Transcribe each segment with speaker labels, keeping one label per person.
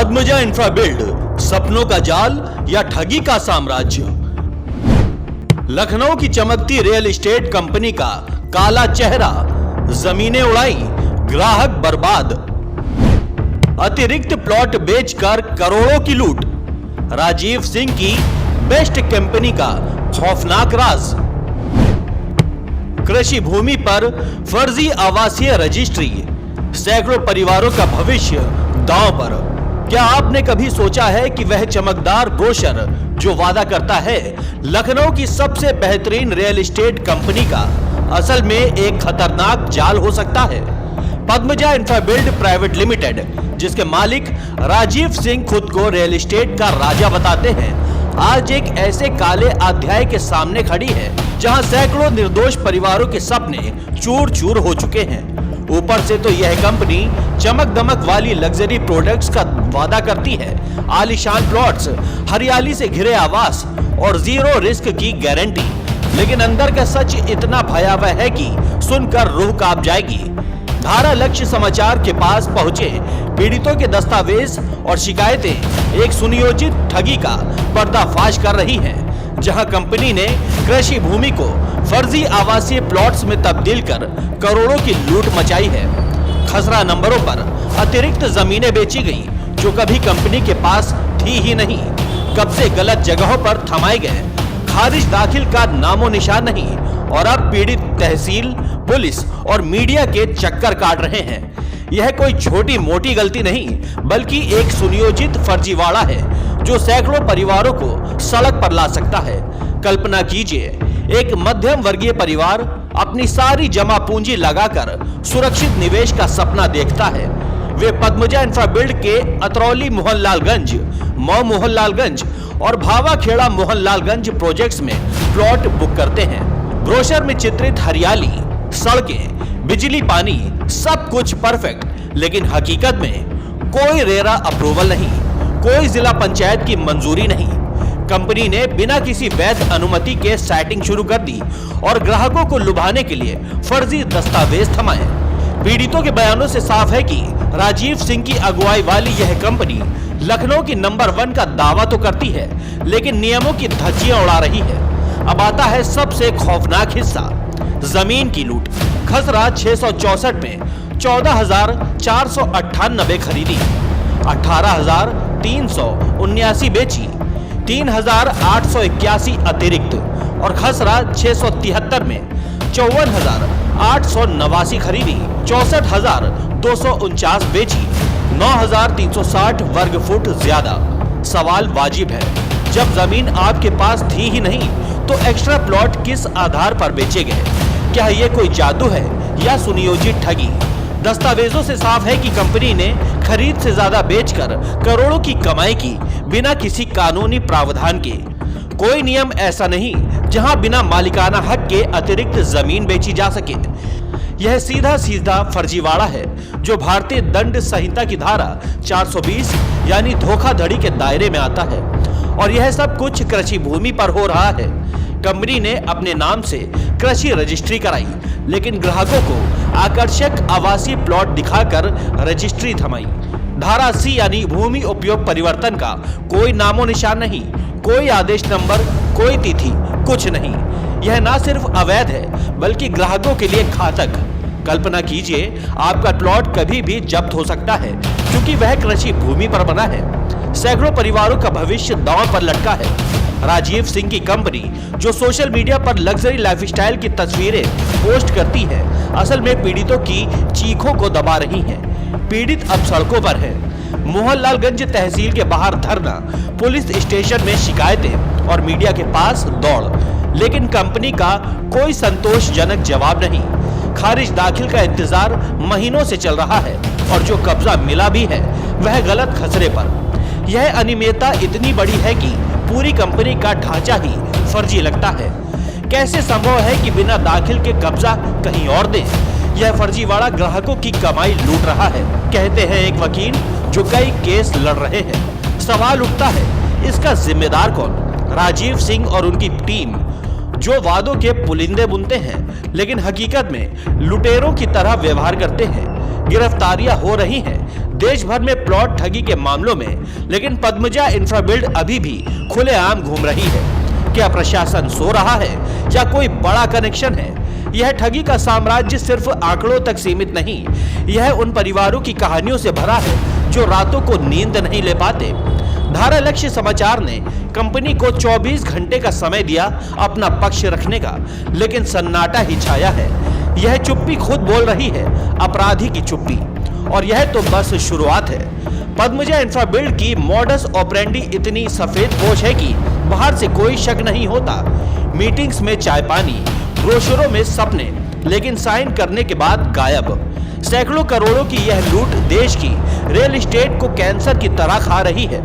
Speaker 1: Padmaja Infrabuild, सपनों का जाल या ठगी का साम्राज्य। लखनऊ की चमकती रियल एस्टेट कंपनी का काला चेहरा, जमीनें उड़ाई, ग्राहक बर्बाद, अतिरिक्त प्लॉट बेचकर करोड़ों की लूट, राजीव सिंह की बेस्ट कंपनी का खौफनाक राज, कृषि भूमि पर फर्जी आवासीय रजिस्ट्री, सैकड़ों परिवारों का भविष्य दांव पर। क्या आपने कभी सोचा है कि वह चमकदार ब्रोशर जो वादा करता है लखनऊ की सबसे बेहतरीन रियल एस्टेट कंपनी का, असल में एक खतरनाक जाल हो सकता है? पद्मजा इंफ्राबिल्ड प्राइवेट लिमिटेड, जिसके मालिक राजीव सिंह खुद को रियल एस्टेट का राजा बताते हैं, आज एक ऐसे काले अध्याय के सामने खड़ी है जहां सैकड़ों निर्दोष परिवारों के सपने चूर चूर हो चुके हैं। ऊपर से तो यह कंपनी चमक दमक वाली लग्जरी प्रोडक्ट्स का वादा करती है, आलीशान प्लॉट्स, हरियाली से घिरे आवास और जीरो रिस्क की गारंटी, लेकिन अंदर का सच इतना भयावह है कि सुनकर रूह कांप जाएगी। धारा लक्ष्य समाचार के पास पहुंचे पीड़ितों के दस्तावेज और शिकायतें एक सुनियोजित ठगी का पर्दाफाश कर रही हैं, जहां कंपनी ने कृषि भूमि को फर्जी आवासीय प्लॉट्स में तब्दील कर करोड़ों की लूट मचाई है। खसरा नंबरों पर अतिरिक्त जमीनें बेची गई जो कभी कंपनी के पास थी ही नहीं, कब्जे गलत जगहों पर थमाए गए, खारिज दाखिल का नामो निशान नहीं, और अब पीड़ित तहसील, पुलिस और मीडिया के चक्कर काट रहे हैं। यह कोई छोटी मोटी गलती नहीं, बल्कि एक सुनियोजित फर्जीवाड़ा है जो सैकड़ों परिवारों को सड़क पर ला सकता है। कल्पना कीजिए, एक मध्यम वर्गीय परिवार अपनी सारी जमा पूंजी लगाकर सुरक्षित निवेश का सपना देखता है। वे पद्मजा इंफ्राबिल्ड के अतरौली मोहनलालगंज, मऊ मोहनलालगंज और भावा खेड़ा मोहनलालगंज प्रोजेक्ट्स में प्लॉट बुक करते हैं। ब्रोशर में चित्रित हरियाली, सड़कें, बिजली, पानी, सब कुछ परफेक्ट, लेकिन हकीकत में कोई रेरा अप्रूवल नहीं, कोई जिला पंचायत की मंजूरी नहीं। कंपनी ने बिना किसी वैध अनुमति के साइटिंग शुरू कर दी और ग्राहकों को लुभाने के लिए फर्जी दस्तावेज थमाए। पीड़ितों के बयानों से साफ है कि राजीव सिंह की अगुवाई वाली यह कंपनी लखनऊ की नंबर 1 का दावा तो करती है, लेकिन नियमों की धज्जियां उड़ा रही है। अब आता है सबसे खौफनाक हिस्सा, जमीन की लूट। खसरा 664 में 14,498 खरीदी, 18,379 बेची, 3,881 अतिरिक्त, और खसरा 673 में 54,889 खरीदी, 64,249 बेची, 9,360 वर्ग फुट ज्यादा। सवाल वाजिब है, जब जमीन आपके पास थी ही नहीं तो एक्स्ट्रा प्लॉट किस आधार पर बेचे गए? क्या ये कोई जादू है या सुनियोजित ठगी? दस्तावेजों से साफ है कि कंपनी ने खरीद से ज्यादा बेचकर करोड़ों की कमाई की बिना किसी कानूनी प्रावधान के। कोई नियम ऐसा नहीं जहां बिना मालिकाना हक के अतिरिक्त जमीन बेची जा सके। यह सीधा सीधा फर्जीवाड़ा है जो भारतीय दंड संहिता की धारा 420 यानी धोखाधड़ी के दायरे में आता है, और यह सब कुछ कृषि भूमि पर हो रहा है। कंपनी ने अपने नाम से कृषि रजिस्ट्री कराई, लेकिन ग्राहकों को आकर्षक आवासीय प्लॉट दिखाकर रजिस्ट्री थमाई। धारा 80 यानी भूमि उपयोग परिवर्तन का कोई नामो निशान नहीं, कोई आदेश नंबर, कोई तिथि, कुछ नहीं। यह ना सिर्फ अवैध है बल्कि ग्राहकों के लिए घातक। कल्पना कीजिए, आपका प्लॉट कभी भी जब्त हो सकता है क्योंकि वह कृषि भूमि पर बना है। सैकड़ों परिवारों का भविष्य दांव पर लटका है। राजीव सिंह की कंपनी जो सोशल मीडिया पर लग्जरी लाइफस्टाइल की तस्वीरें पोस्ट करती है, असल में पीड़ितों की चीखों को दबा रही है। पीड़ित अब सड़कों पर है, मोहनलालगंज तहसील के बाहर धरना, पुलिस स्टेशन में शिकायतें और मीडिया के पास दौड़, लेकिन कंपनी का कोई संतोषजनक जवाब नहीं। खारिज दाखिल का इंतजार महीनों से चल रहा है और जो कब्जा मिला भी है वह गलत खसरे पर। यह अनियमितता इतनी बड़ी है कि पूरी कंपनी का ढांचा ही फर्जी लगता है। कैसे संभव है कि बिना दाखिल के कब्जा कहीं और दे? यह फर्जीवाड़ा ग्राहकों की कमाई लूट रहा है, कहते हैं एक वकील जो कई केस लड़ रहे हैं। सवाल उठता है, इसका जिम्मेदार कौन? राजीव सिंह और उनकी टीम जो वादों के पुलिंदे बुनते हैं लेकिन हकीकत में लुटेरों की तरह व्यवहार करते हैं। गिरफ्तारियां हो रही हैं देश भर में प्लॉट ठगी के मामलों में, लेकिन पद्मजा इंफ्राबिल्ड अभी भी खुलेआम घूम रही है। क्या प्रशासन सो रहा है या कोई बड़ा कनेक्शन है? यह ठगी का साम्राज्य सिर्फ आंकड़ों तक सीमित नहीं, यह उन परिवारों की कहानियों से भरा है जो रातों को नींद नहीं ले पाते। धारा लक्ष्य समाचार ने कंपनी को 24 घंटे का समय दिया अपना पक्ष रखने का, लेकिन सन्नाटा ही छाया है। यह चुप्पी खुद बोल रही है, अपराधी की चुप्पी। और यह तो बस शुरुआत है। पद्मजा इंफ्राबिल्ड की मॉडस ऑपरेंडी इतनी सफेद पोश है कि बाहर से कोई शक नहीं होता। मीटिंग्स में चाय पानी, ब्रोशरों में सपने, लेकिन साइन करने के बाद गायब। सैकड़ों करोड़ों की यह लूट देश की रियल एस्टेट को कैंसर की तरह खा रही है।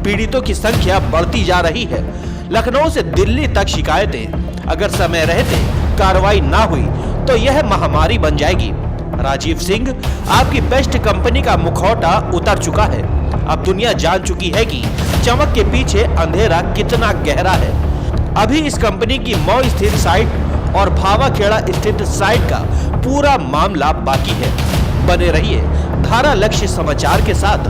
Speaker 1: पीड़ितों की संख्या बढ़ती जा रही है। लखनऊ से दिल्ली तक शिकायतें। अगर समय रहते कार्रवाई ना हुई तो यह महामारी बन जाएगी। राजीव सिंह, आपकी बेस्ट कंपनी का मुखौटा उतर चुका है। अब दुनिया जान चुकी है कि चमक के पीछे अंधेरा कितना गहरा है। अभी इस कंपनी की मऊ स्थित साइट और भावाखेड़ा स्थित साइट का पूरा मामला बाकी है। बने रहिए धारा लक्ष्य समाचार के साथ।